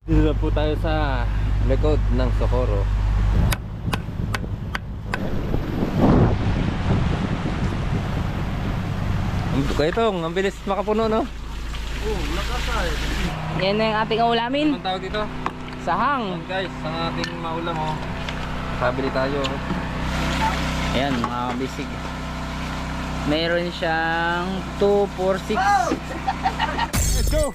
Dito na po tayo sa likod ng Socorro. Kaitong, ang bilis makapuno, no? Oo, nakasay. Yan na yung ating ulamin. Anong tawag dito? Sahang. Guys, ang ating maulam, oh. Sabili tayo. Ayan mga bisig. Meron siyang 246. Let's go!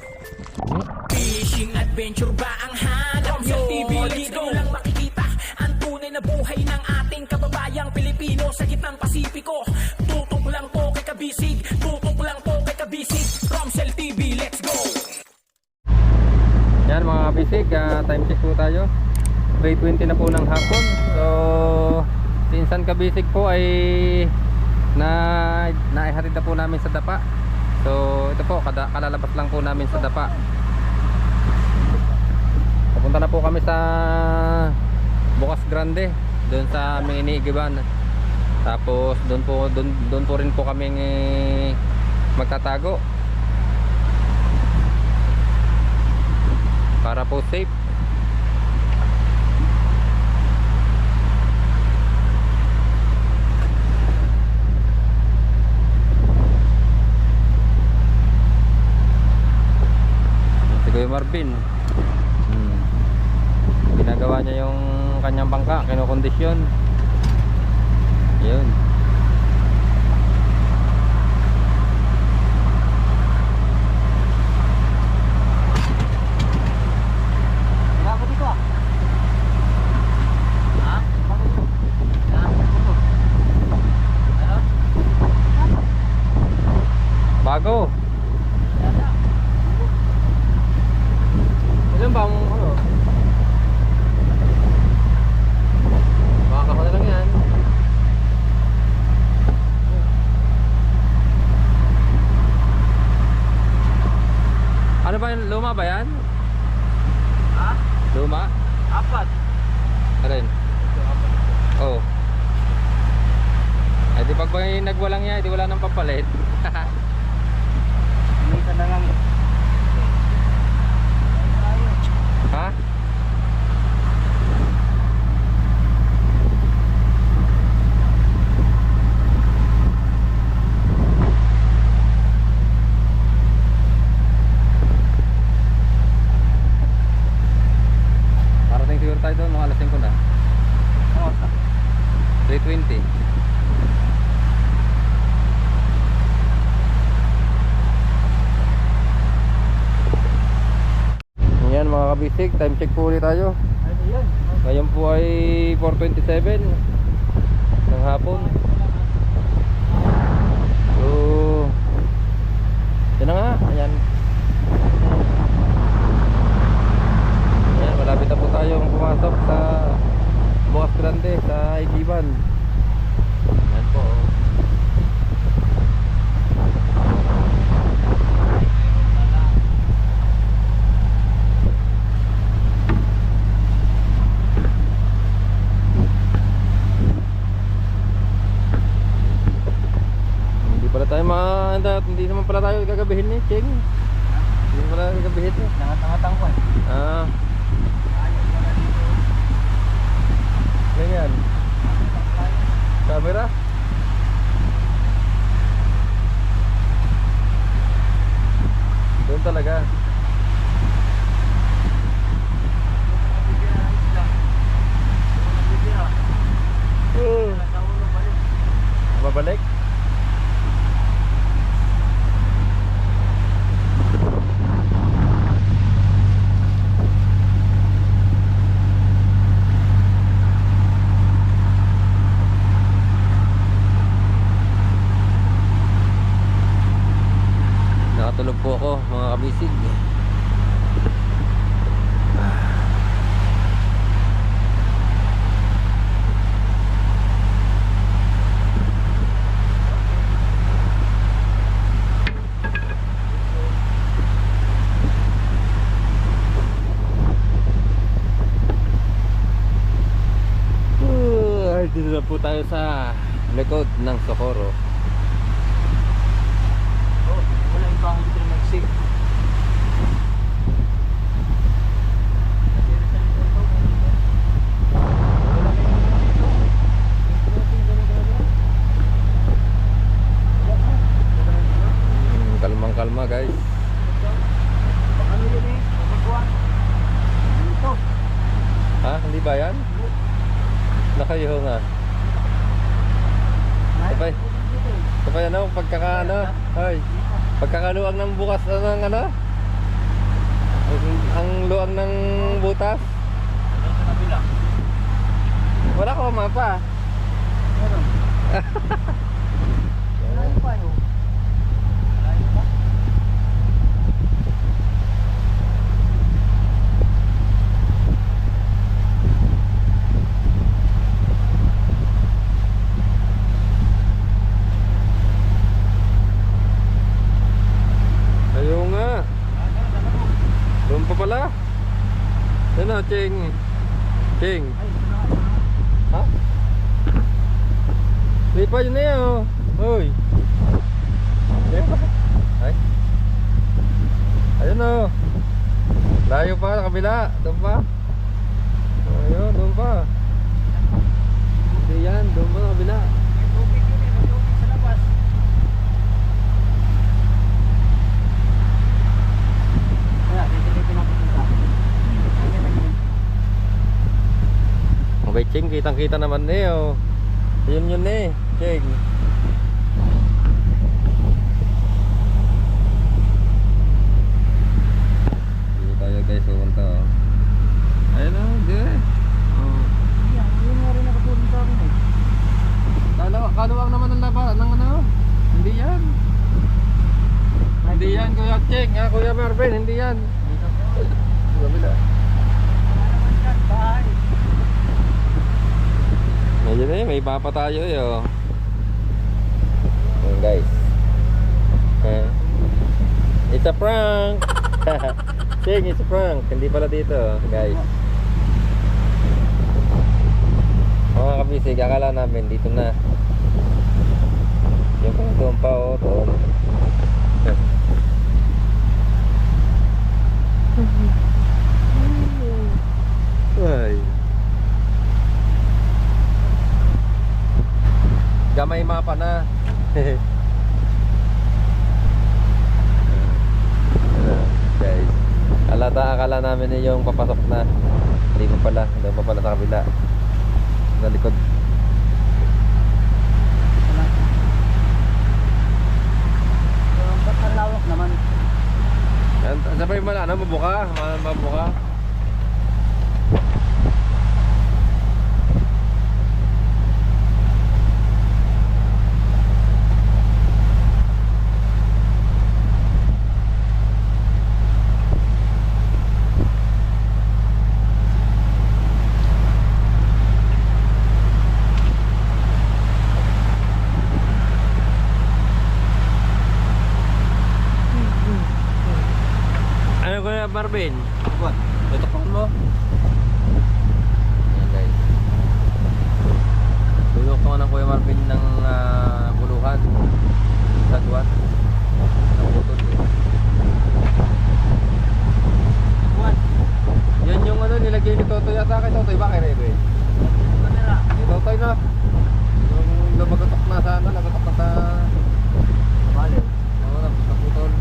Fishing adventure ba ang hanap nyo? TV dito lang makikita ang tunay na buhay ng ating kababayang Pilipino sa gitnang Pasipiko. Tutok lang po kay Kabisig, tutok lang po kay Kabisig. Romsel TV, let's go! Yan mga bisig, time check po tayo. 3:20 na po ng hapon. So, si Insan Kabisig po ay naihatid na po namin sa dapa. So, ito po, kalalabas lang po namin sa dapa. Pupunta na po kami sa Bukas Grande, doon sa aming iniigiban. Tapos doon po rin po kaming magtatago para po safe. Si Kuya Marvin, ginagawa niya yung kanyang bangka, kinokondisyon. Yun. Ako dito ah. Ha? Bakit dito? Ano? Bago. Ilan ba ang ano? Baka ko na lang yan. Ano ba yung luma ba yan? Ha? Luma? Apat. Alin? Oo. Ay di pag may nagwalang yan, di wala nang pampalit. Minsan na lang. Ha? Parating siguro tayo doon, mga alas 5 na. Oo. 3:20. Yan mga kabisig, time check po ulit tayo. Ano yan? Ngayon po ay 4:27 ng hapon. So, yan na nga, ayan. Ayan, malapit na po tayong pumasok sa Bukas Grande, sa Igiban. Ayan po. Hindi naman pala tayo gagabihin ni Cheng. Hindi naman pala gagabihin eh. Nangat-nangatang ko eh. Ah, Ayaw mo na dito. ganyan. Camera. Doon talaga. Babalik. Nakatulog po ako mga kabisig. Dito na po tayo sa likod ng Socorro. Oh, wala yung kahoy dito na mag-save. ba yan? Nakayo nga. Sabay. Sabay ano, pagkakaano. Ay. Pagkakaluang ng bukas ng ano? Ang luang ng butas. Doon sa kabila. Wala ko mapa. Meron. Malayo pa yun. Malayo pa. Ayaw nga. Doon pa pala. Ano, Ching? Ching. Ay, ito na nga. Ha? Di pa yun na yan, oh. Hoy. Ay. Ayun, oh. Layo pa, sa kabila. Doon pa. Ayun, doon pa. Hindi yan, doon pa sa kabila. May tubig yun eh. May tubig sa labas. Kaya, dito natin kita. Okay, Ching, kitang-kita naman eh, oh. Yun eh, Ching. Dito tayo guys, pupunta, oh. Ayun, oh, di eh. Oh. Yan, yun nga rin nakatulong sa akin eh. Kaluwang naman ang laba ng ano? Hindi yan. Hindi yan, Kuya Ching, Kuya Marvin, hindi yan. Kabila. Wala naman yan, bahay. Ayun eh, may iba pa tayo eh, oh. Ayun guys. It's a prank. Ching, it's a prank. Hindi pala dito, guys. Mga kabisig, akala namin dito na. Yung pang doon pa, oh, doon. Ay. Gamay mapa na. Guys, akala namin yung papasok na. Hindi pa pala, doon pa pala sa kabila. Sa likod. Ba't ang lawak naman? Sabay mo na, ano, mabuka? Mabuka? Ano ko na, Marvin? Buwan. Tutukpan mo. Ayan guys. Tulok ko ng Kuya Marvin ng buluhan. Sagwan. Naputol eh. Buwan. Yan yung ano, nilagay ni Totoy yata kay Totoy. Ba kay Rebe? Kamera. Ni Totoy na. Yung lumagatok na sa ano, nagatok na sa... Bale. Oo, naputol.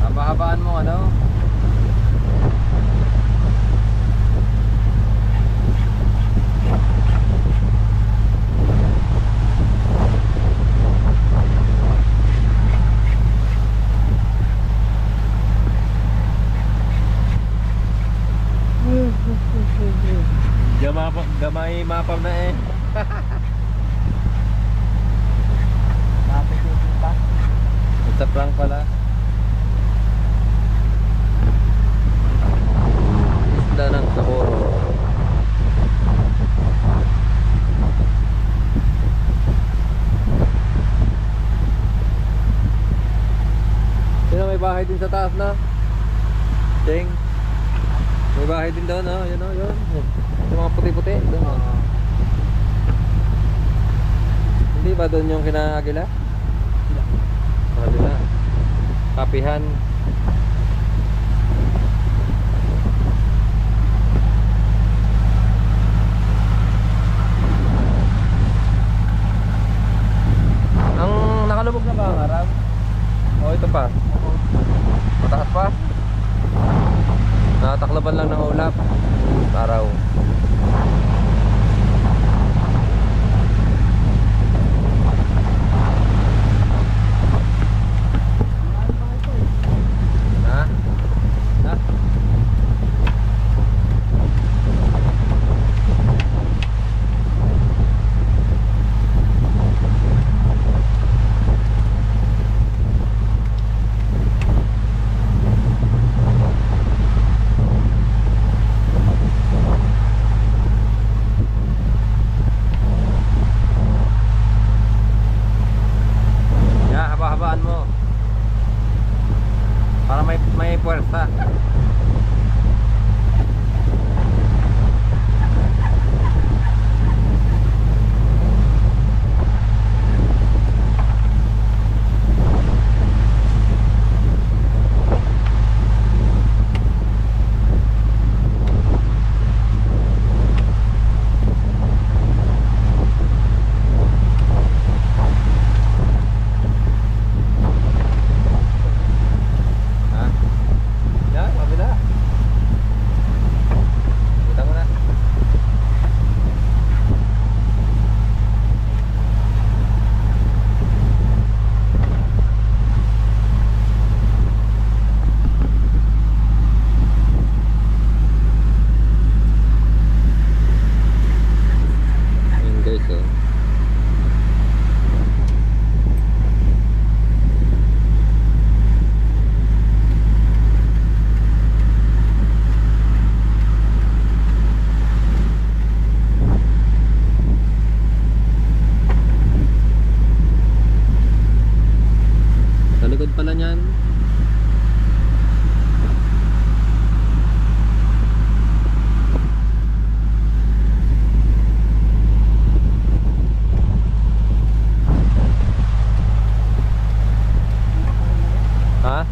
Haba-habaan mo ano? Gamay mapam na eh. Lapit yung punta. It's a prank pala. Isda ng Socorro. bahay din sa taas na. Ding. May bahay din doon, oh. Yun, oh, yun. Yung mga puti-puti. Doon, oh. Hindi ba doon yung kinagila? Agila. Kapihan. Ang nakalubog na ba ang araw? O ito pa. Mataas pa. Nataklaban lang ng ulap. Araw. Ha? Ha? Haba-habaan mo para may puwersa. Likod pala niyan. Ha?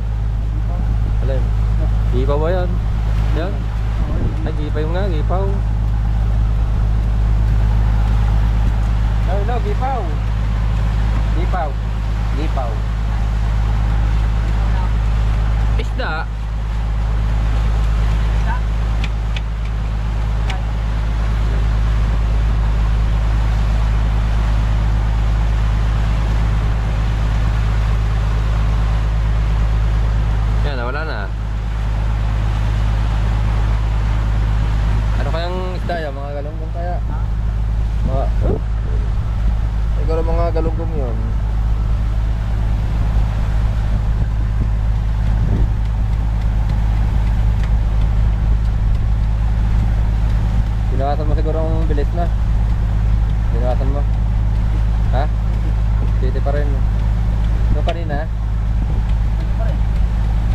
Alin? Gipaw ba yan? Yan? Ay, gipaw nga, gipaw. No, gipaw. Gipaw. Gipaw. Isda. Yan, wala na. Ano kayang isda yan? Mga galunggong kaya? Mga siguro mga galunggong yun. Binawasan mo siguro ang bilis na. Binawasan mo. Ha? City pa rin. Ano kanina?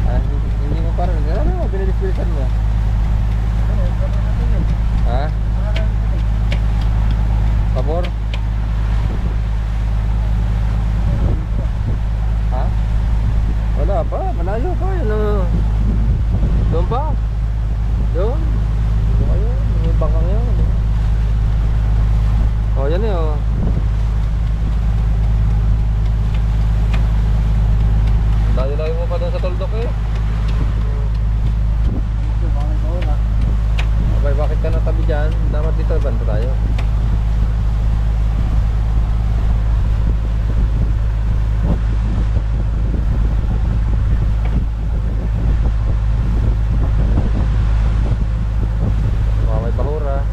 Ah, hindi mo pa rin. Ano mo? Binilis-bilisan mo. Ha? Pabor? Ha? Wala pa. Malayo pa. Doon pa. Doon. Doon kayo. May bangkang yan. Oh, yan eh oh. Layo-layo mo pa doon sa tuldok eh. Okay, bakit ka natabi dyan? Dapat dito, banda tayo. May bahura.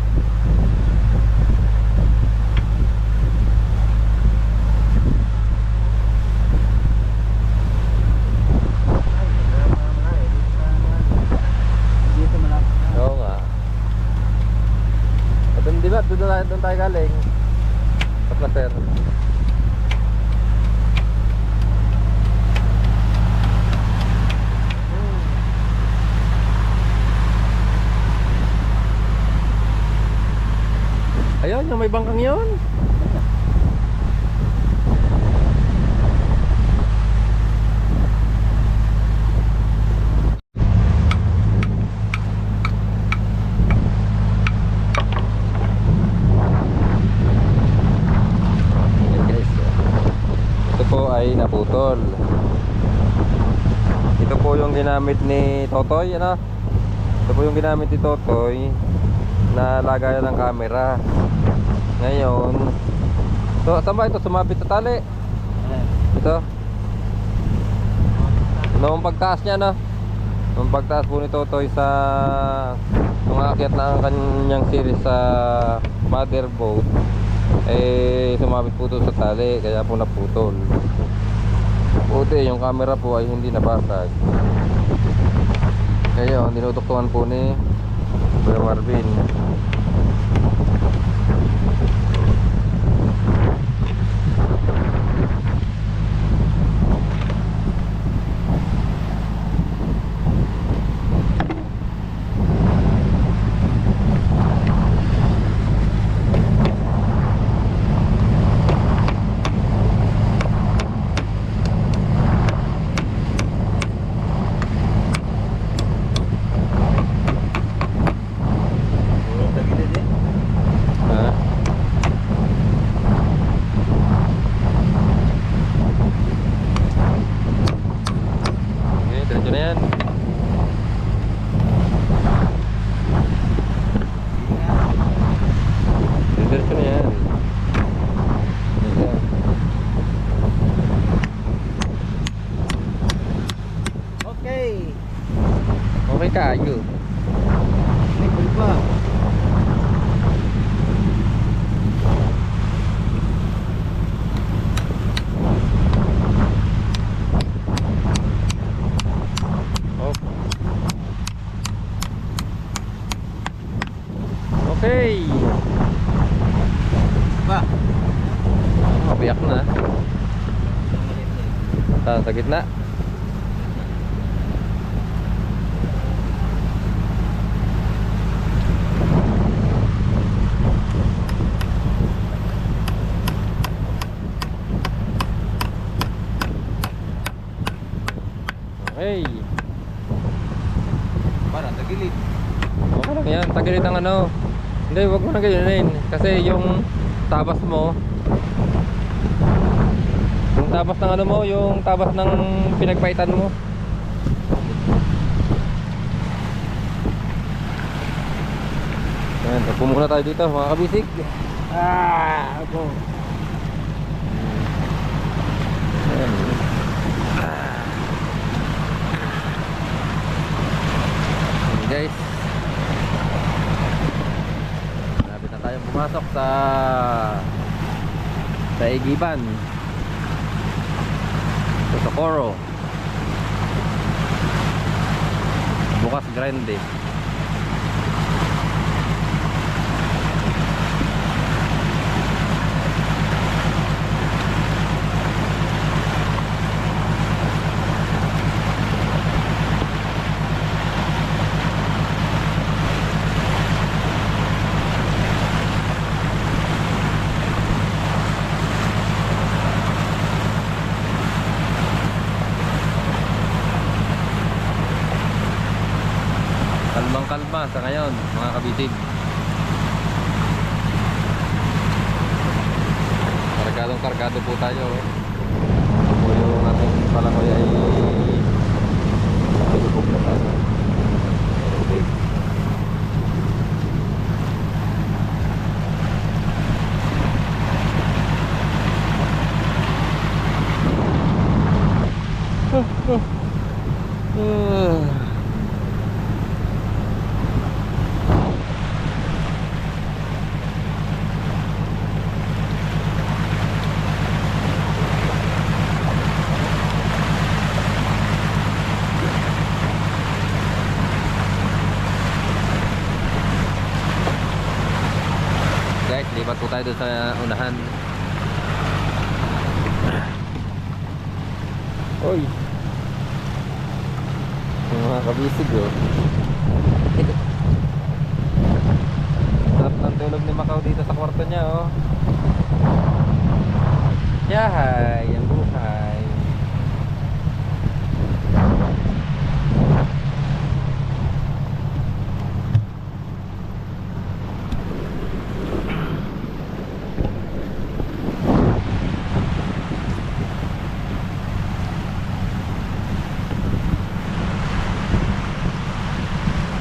Oo nga. At di ba? Doon tayo galing. Sa placer. Yan, yung may bangkang yun. Yan guys. Ito po ay naputol. Ito po yung ginamit ni Totoy, ano? Ito po yung ginamit ni Totoy na lagayan ng camera. Ngayon, saan ba ito? Sumapit sa tali. Ito. Noong pagtaas niya, no? Noong pagtaas po ni Totoy sa nung aakyat na ang kanyang series sa motherboard, eh sumapit po ito sa tali, kaya po naputol. Buti yung camera po ay hindi nabasag. Ngayon, dinuduktuhan po ni Kuya Marvin. Ha? Okay, diretso na yan. Diretso na yan. Ayan. Okay. Okay kayo. Likod pa. Oh. Okay. Pa. Mabiyak na. Sa gitna. Okay. Para tagilid. Okay lang yan. Tagilid ang ano. Hindi, wag mo na ganyanin. Kasi yung tabas mo, yung tabas ng ano mo, yung tabas ng pinagpaitan mo. Ayan, upo muna tayo dito mga kabisig. Ako. Ayan. Ayan guys, malapit na tayong pumasok sa Igiban, sa Socorro, Bukas Grande. Kalmang-kalma sa ngayon mga kabisig. Kargadong kargado po tayo. Ito po yung ating palakoy ay tulubog na tayo. Guys, lipat po tayo doon sa unahan. Oy, yung mga kabisig oh. Sarap ng tulog ni Macau dito sa kwarto niya, oh. Yahay, ang buhay.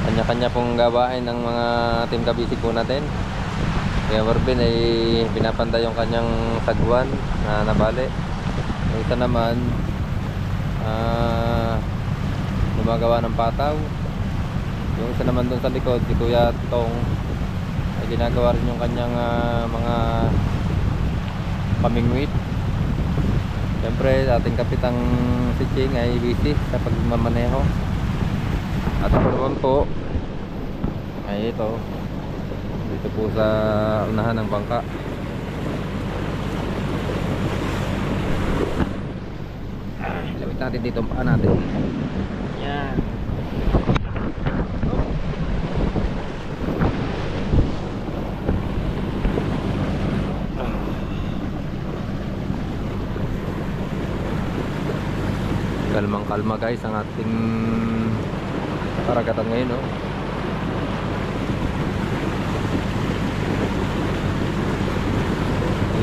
Kanya-kanya pong gawain ng mga team kabisig po natin. Kaya Marvin ay pinapantay yung kanyang sagwan na nabali. Yung isa naman gumagawa ng pataw. Yung isa naman doon sa likod, si Kuya Tong, ay ginagawa rin yung kanyang mga pamingwit. Siyempre ating kapitang si Ching ay busy sa pagmamaneho. At ako naman po ay ito dito po sa unahan ng bangka. Lamit natin dito ang paa natin. Yan. Kalmang kalma guys ang ating karagatan ngayon, no?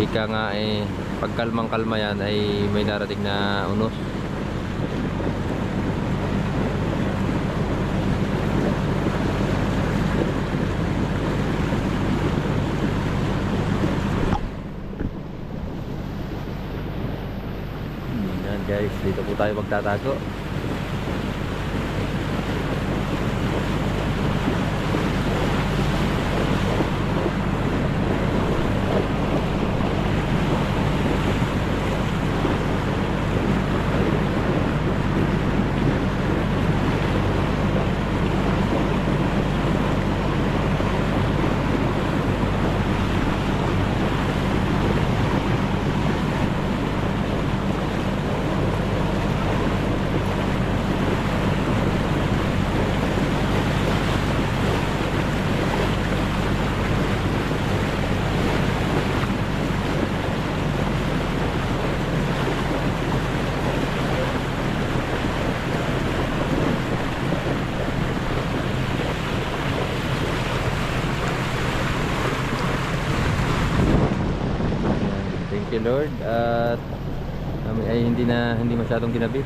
Ika nga pag kalmang kalma yan ay may darating na unos. Yan guys, dito po tayo magtatago. Thank you Lord, at ay hindi masyadong ginabit.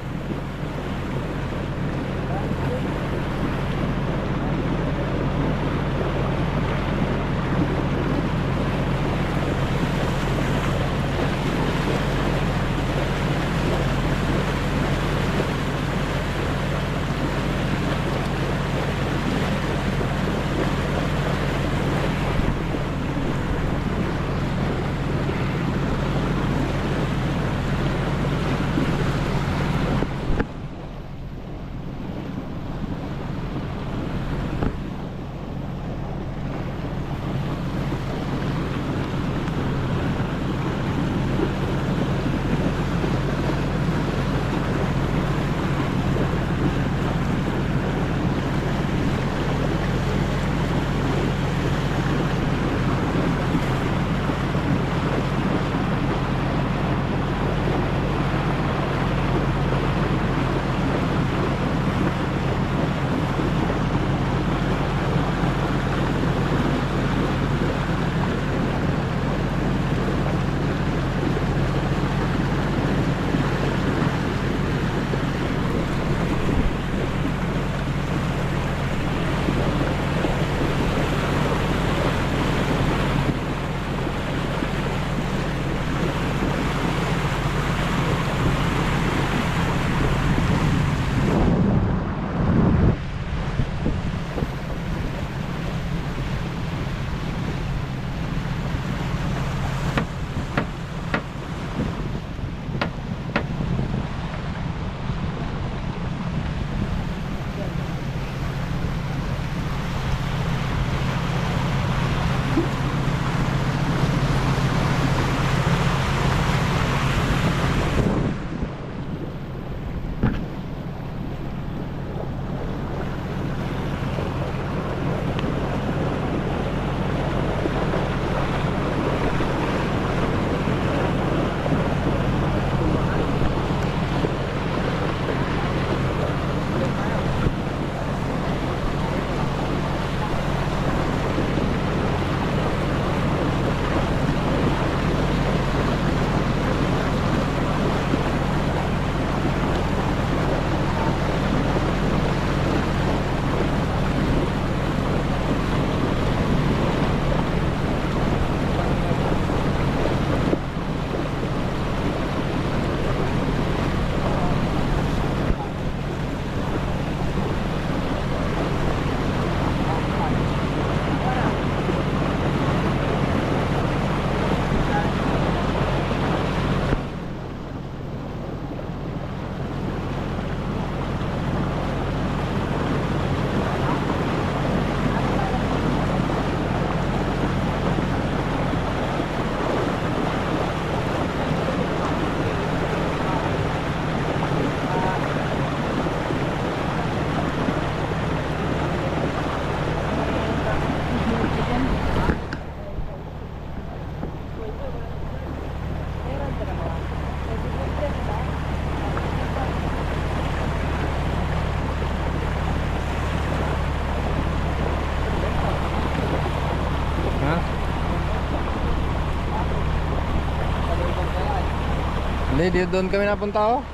Hindi, doon kami napunta oh.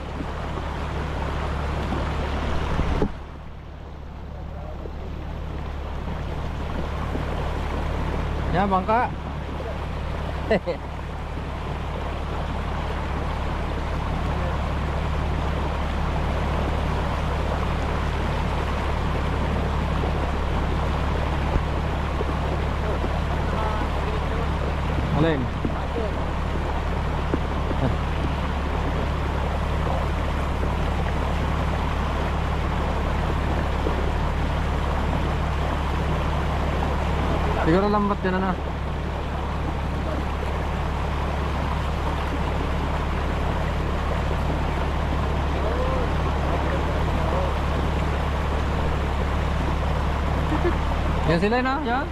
Yan, bangka. Alin? Siguro lambat yan na. Yan sila na, yan.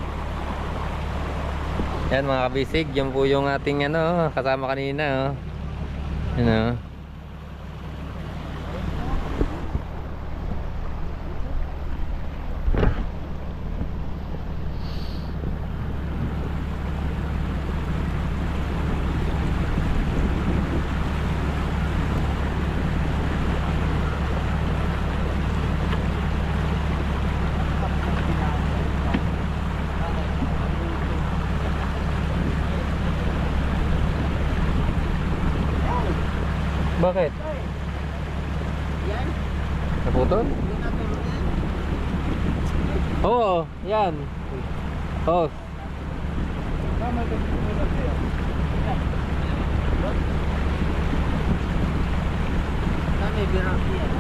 Yan mga kabisig, yan po yung ating ano, kasama kanina oh. Yan oh. Bakit? Yan. Naputol? Oo, yan. Oh. Kami biraki yan.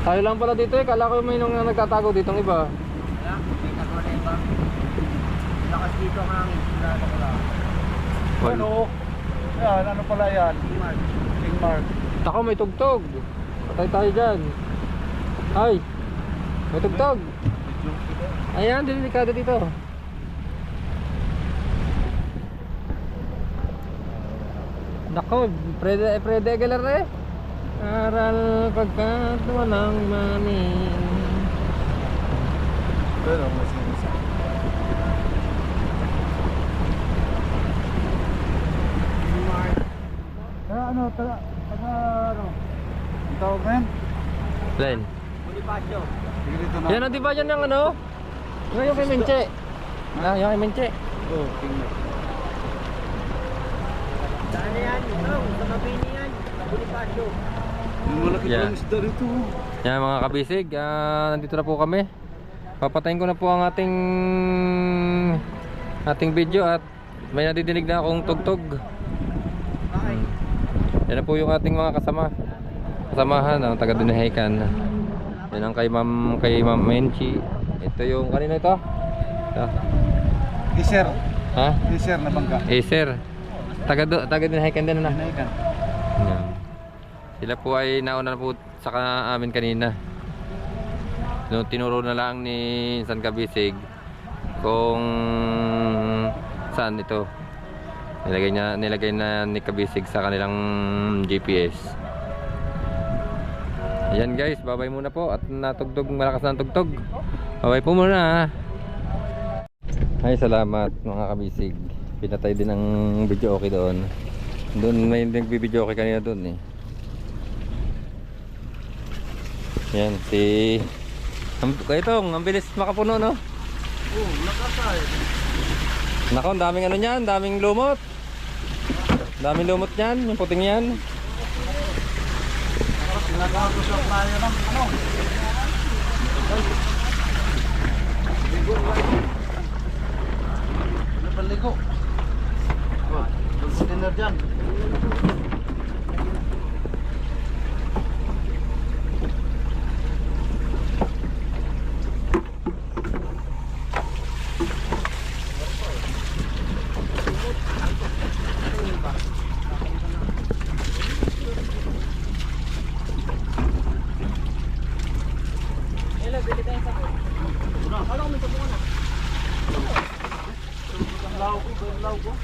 Tayo lang pala dito eh, kala ko may nung nagtatago dito ng iba. Wala, may kakuha ba? Lakas dito ang hangin. Wala ko lang. Ano? Yan, ano pala yan? King Mark. Ako may tugtog. Patay tayo dyan. Ay, may tugtog. Ayan, delikado dito. Nako, Prede Aguilar eh. Aral pagkat walang manin. Pero, mas nisa. Ano, taga, ano? Ang tawag na yan? Len. Bonifacio. Sige dito na. Yan ang diba yan ng ano? Yung kay Menche. Yung kay Menche. Oh, King Mark. Saan na yan? Ito, sa Mabini yan. Bonifacio. Yung malaki Yeah. palang isda rito. Yan mga kabisig, nandito na po kami. Papatayin ko na po ang ating video at may nadidinig na akong tugtog. Yan na po yung ating mga kasamahan ng taga Dinahican. Yan ang kay Ma'am Menchi. Ito yung kanina ito. Iser. Ha? Iser na bangka. Sir. Taga Dinahican din na. Pinaikan. Yan. Sila po ay nauna na po sa amin kanina. No, tinuro na lang ni San Kabisig kung saan ito. Nilagay na ni Kabisig sa kanilang GPS. Ayan guys, babay muna po at natugtog, malakas na tugtog. Babay po muna. Ay, salamat mga Kabisig. Pinatay din ang video okay doon. Doon may nagbibideo okay kanina doon eh. Yan si Kaitong, ang bilis makapuno no? Oh, nakasay. Nako, ang daming ano niyan, daming lumot. Daming lumot niyan, yung puting yan. Nagkakausap tayo ng ano? Napaligo. Oh, dinner dyan.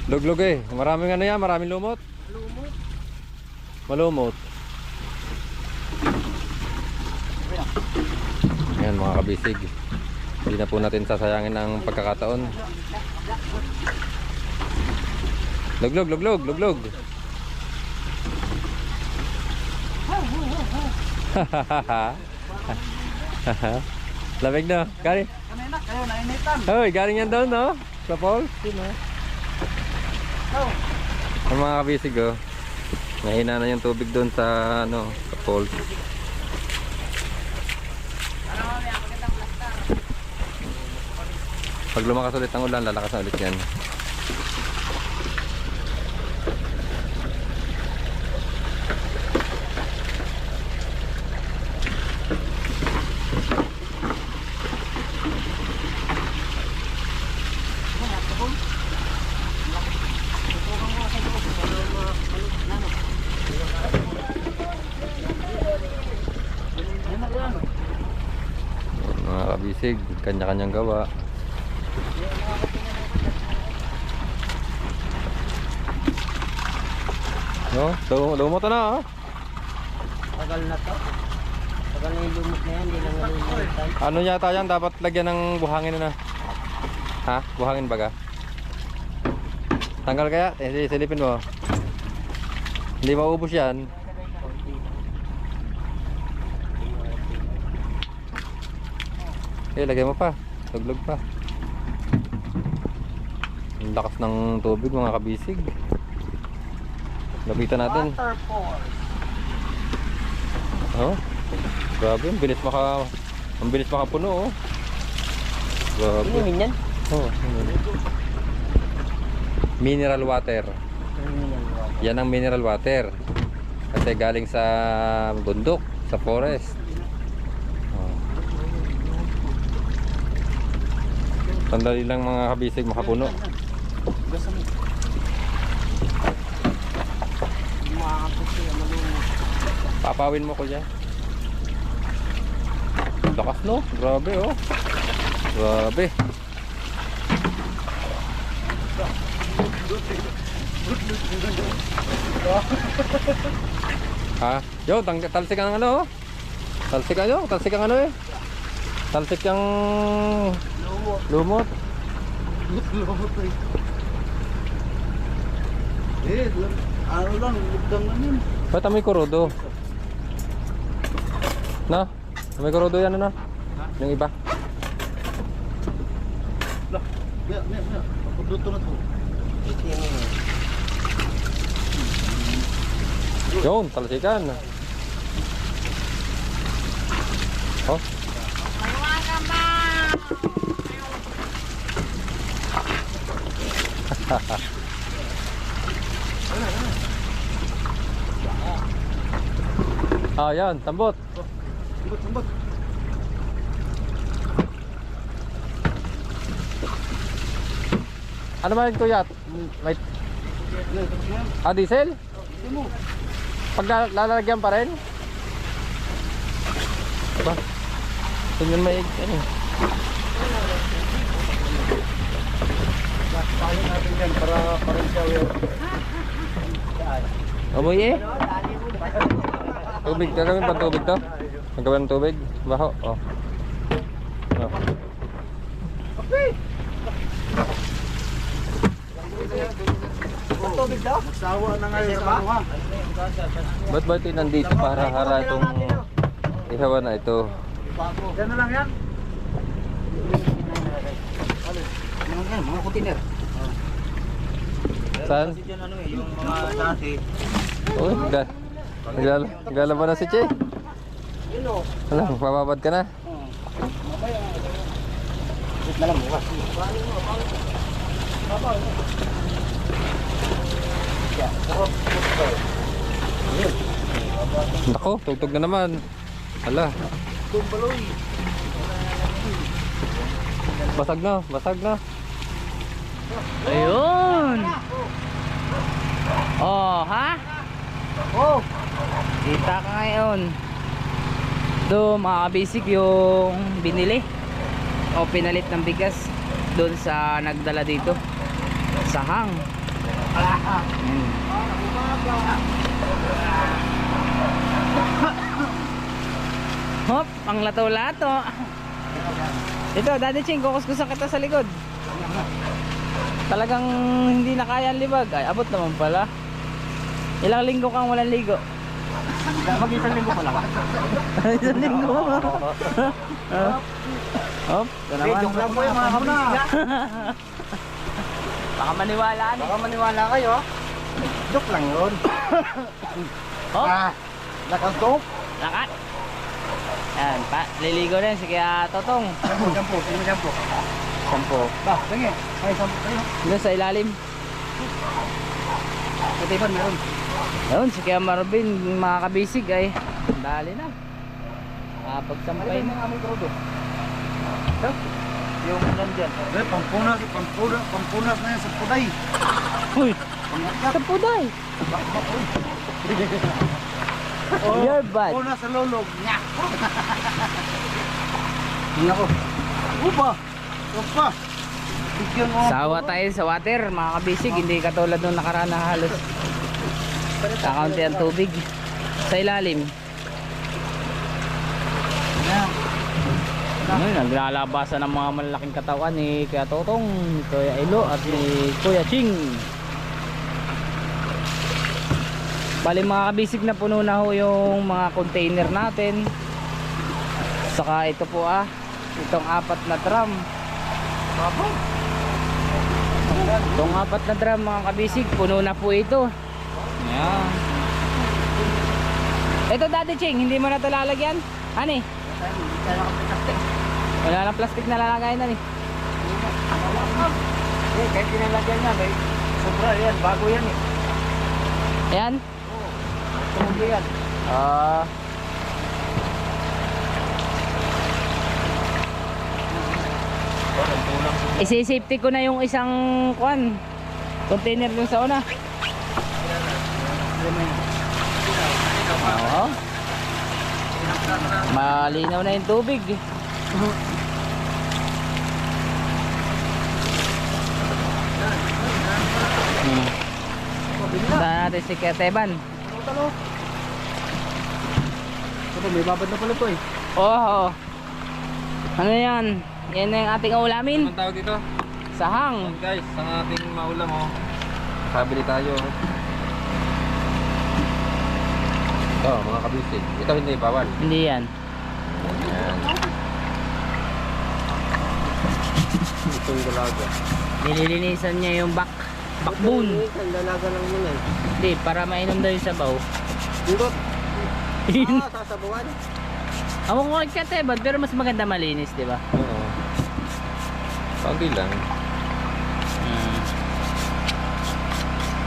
Luglog eh, maraming ano yan, maraming lumot. Malumot. Ayan mga kabisig, hindi na po natin sasayangin ang pagkakataon. Luglog. Lamig na. Galing. Kanina kayo, nainitan. Hoy, galing yan doon, no? Sa falls. Yun, no? Ang mga kabisig, oh. Nahina na yung tubig doon sa, ano, sa falls. Pag lumakas ulit ang ulan, lalakas na ulit yan. Mga kabisig, kanya-kanyang gawa. No, lumot na, ah. Tagal na to. Tagal na yung lumot na yan, hindi lang nalulutan. Ano yata yan? Dapat lagyan ng buhangin na. Ha? Buhangin baga? Tanggal kaya? Silipin mo. Hindi maubos yan. Lagyan mo pa. Tuglog pa. Ang lakas ng tubig mga kabisig. Lapitan natin. Waterfall. Oh. Grabe, ang bilis makapuno, oh. Grabe. Inumin yan? Oh, mineral water. Yan ang mineral water. Kasi galing sa bundok, sa forest. Oh. Sandali lang mga kabisig makapuno. Papawin mo ko dyan. Lakas, no? Grabe, oh. Grabe. Ha? Yo, talsik ang ano, oh. Talsik ang ano, eh. Talsik ang lumot. Lumot eh. Ano lang, lugdang lang yun. Ba't amoy kurodo? No? Amoy kurodo yan, ano? Yung iba. Lah, ya. Pagduto na to. Yun, talsikan. Oh. Ah, yan, tambot. Sambot. Ano ba yung tuyat? May diesel? Pag lalagyan pa rin? Ba? Tingnan may ano? Paano natin yan para rin siya yun. Amoy eh. Tubig, gagawin pa tubig to? Gagawin ng tubig? Baho? Oh. Oh. Tubig daw? Nagsawa na ngayon sa ano ha. Ba't ba ito nandito para hara itong ihawan na ito? Yan na lang yan. Mga container. Saan? Kasi dyan ano eh, yung mga dati. Uy, naglalaban na si Che. Yun o. Wala, mababad ka na. Wait na lang bukas. Nako, tugtog na naman. Hala. Basag na. Ayun. Oh, ha? Oh! Kita ka ngayon. Doon mga kabisig yung binili o pinalit ng bigas doon sa nagdala dito. Sahang. Ayan. Hop, ang lato-lato. Ito, Daddy Ching, kukuskusan kita sa likod. Talagang hindi na kaya ang libag. Ay, abot naman pala. Ilang linggo kang walang ligo? Mag-isang linggo pa lang. Isang linggo. Hop, ito naman. Joke lang po yung mga kabisig. Baka maniwala. Baka maniwala kayo. Joke lang yun. Hop, Nakasok. lakat. Yan, liligo rin si Kaya Totong. Sampo. Sino sampo? Sampo. Ba, sige. Ay, sampo kayo. Doon sa ilalim. Katipan meron. Yun, si Kaya Marvin, mga kabisig ay dali na. Pagsampay na. Aming krudo. Yung nandyan. Pampunas na yan sa puday. Uy, Pangkat. sa puday. You're bad. Punas sa lulog. Nya. Nako. Upa. Upa. Bigyan mo. Sawa tayo sa water, mga kabisig. Hindi katulad nung nakaraan na halos kakaunti ang tubig sa ilalim. Naglalabasan ng mga malalaking katawan ni Kuya Totong, ni Kuya Ilo at ni Kuya Ching. Bali mga kabisig, na puno na ho yung mga container natin. Saka ito po itong 4 na drum. Itong 4 na drum mga kabisig, puno na po ito. Ayan. Ito Daddy Ching, hindi mo na ito lalagyan? Ani? Wala lang plastic na lalagay na ni. Kahit pinalagyan na, may sobra yan. Bago yan eh. Ayan. Tumuli yan. Isi-safety ko na yung isang container dun sa una. Oo. Malinaw na yung tubig. Punta natin si Keteban. Ito, may babad na pala ito eh. Oo. Ano yan? Yan na yung ating ulamin. Anong tawag dito? Sahang. Yan guys, ang ating maulam Sabili tayo. Ito, mga kabisig. Ito hindi bawal. Hindi yan. Yan. Ito yung dalaga. Nililinisan niya yung backbone. Dalaga lang yun eh. Hindi, para mainom daw yung sabaw. Dito. Sasabawan. Ako ko Keteban, pero mas maganda malinis, di ba? Oo. Kaunti lang.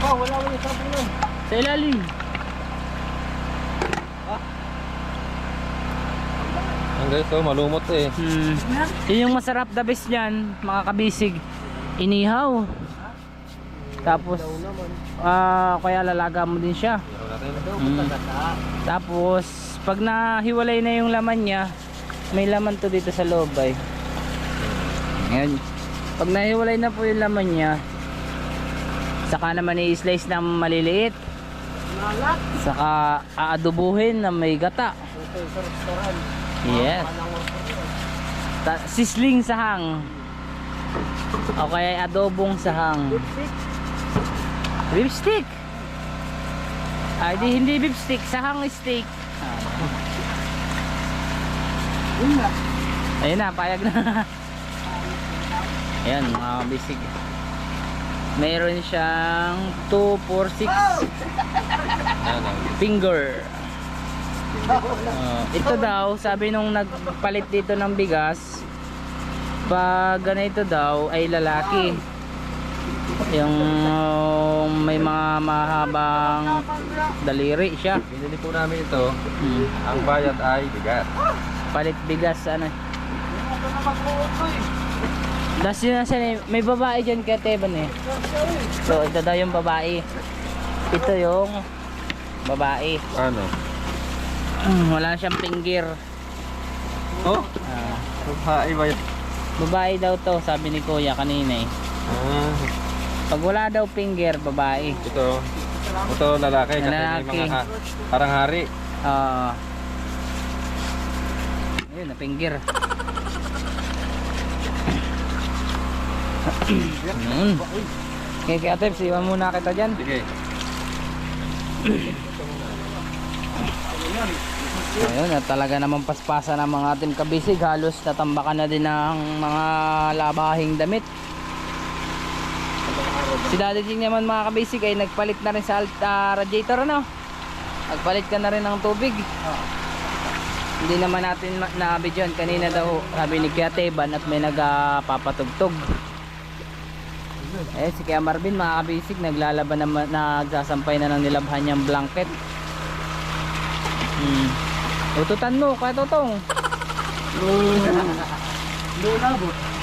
Wala mo yung sabon nun. Sa ilalim. Ang guys, malumot eh. Yun yung masarap the best niyan, mga kabisig. Inihaw. Tapos, kaya lalaga mo din siya. Tapos, pag nahiwalay na yung laman niya, may laman to dito sa loob ay. Ngayon, pag nahiwalay na po yung laman niya, saka naman i-slice na maliliit. Saka aadobuhin na may gata. Yes. Sisling sahang. O kaya adobong sahang. Beef stick. Ay, hindi beef stick, sahang steak. Ayun na, payag na. Ayan, mga bisig. Meron siyang 2, 4, 6 finger. Ito daw, sabi nung nagpalit dito ng bigas, pag ganito daw ay lalaki. Yung may mga mahabang daliri siya. Binili po namin ito. Ang bayad ay bigat. Palit bigas ano. Das yun may babae dyan kay Teban eh. So ito daw yung babae. Ito yung babae. Ano? Wala siyang pinggir. Oh? Babae ba yun? Babae daw to, sabi ni Kuya kanina eh. Pag wala daw pinggir, babae. Ito lalaki kasi Lalaki. may mga parang hari. Ayun, na pinggir. Okay, Ate, iwan muna kita dyan. Sige. Ayun, at talaga namang paspasa ng mga ating kabisig. Halos natambakan na din ng mga labahing damit. Si Daddy Ching naman mga kabisig ay nagpalit na rin sa radiator, ano? Nagpalit ka na rin ng tubig. Hindi naman natin na-videoan. Kanina daw sabi ni Kuya Teban at may nagpapatugtog. Eh si Kuya Marvin mga kabisig naglalaban naman, nagsasampay na ng nilabhan niyang blanket. Ututan mo Kuya Totong.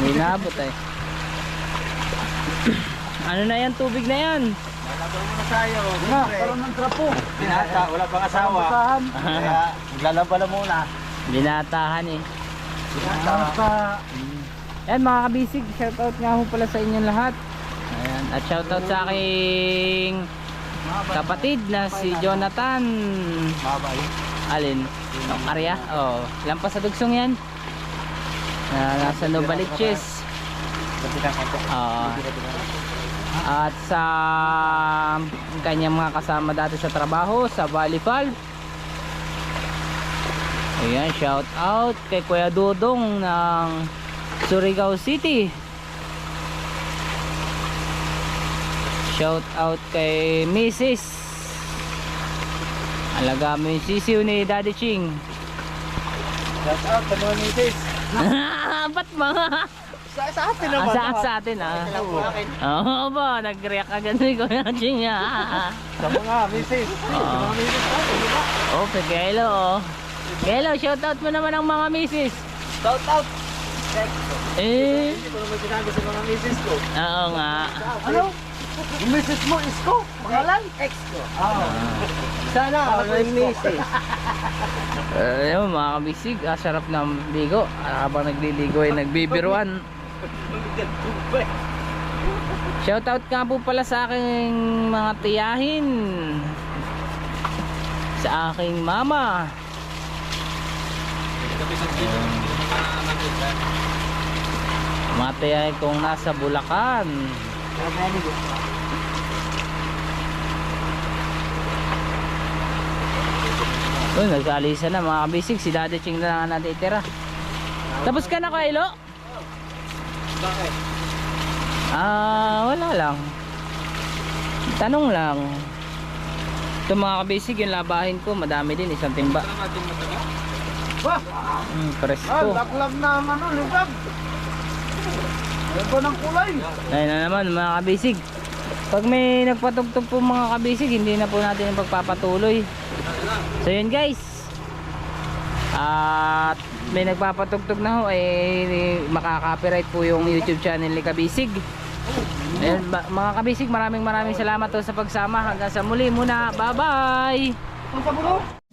May nabot eh. Ano na yan, tubig na yan? Lalabang mo na tayo. Karoon ng trapo. Binata, wala pang asawa. Kaya maglalaba na muna. Binatahan eh. Sa Ayan mga kabisig, shoutout nga ho pala sa inyong lahat. Ayan. At shoutout sa aking kapatid na si Jonathan. Babay. Alin? Arya? Oo. Lampas sa dugsong yan. Nasa Novaliches. Oo. At sa kanyang mga kasama dati sa trabaho sa Volleyball. Ayan, shout out kay Kuya Dudong ng Surigao City. Shout out kay Mrs. Alaga mo yung sisiw ni Daddy Ching. Shout out sa mga misis. Ba't mga? Sa atin naman. Sa atin Oo ba, nag-react agad ni Kuya Ching. Sa mga misis. Sa mga misis natin, di ba? Okay, Gelo. Gelo, shout out mo naman ang mga misis. Shout out. Eh, Hindi ko naman sinabi sa mga misis ko. oo nga. ano? Yung misis mo, Isko? Pangalan? Ex ko. Sana may misis. Ayun mga kabisig, sarap ng ligo. Habang nagliligo ay nagbibiruan. Shoutout nga po pala sa aking mga tiyahin, sa aking mama. Mga tiyahin kong nasa Bulacan. Uy, nag-alisa na mga kabisig. Si Daddy Ching na lang natitira. Tapos ka na, Kailo? Bakit? Wala lang. Tanong lang. Ito mga kabisig, yung labahin ko, madami din, isang timba. Wah! Presko. Laklag na ang ano, lugab. Ganda ng kulay. Ayun na naman mga kabisig. Pag may nagpatugtog po mga kabisig, hindi na po natin yung pagpapatuloy. So yun guys. At may nagpapatugtog na ho, eh makaka-copyright po yung YouTube channel ni Kabisig. Ayun, mga kabisig, maraming salamat po sa pagsama. Hanggang sa muli muna. Bye bye. Ang saburo.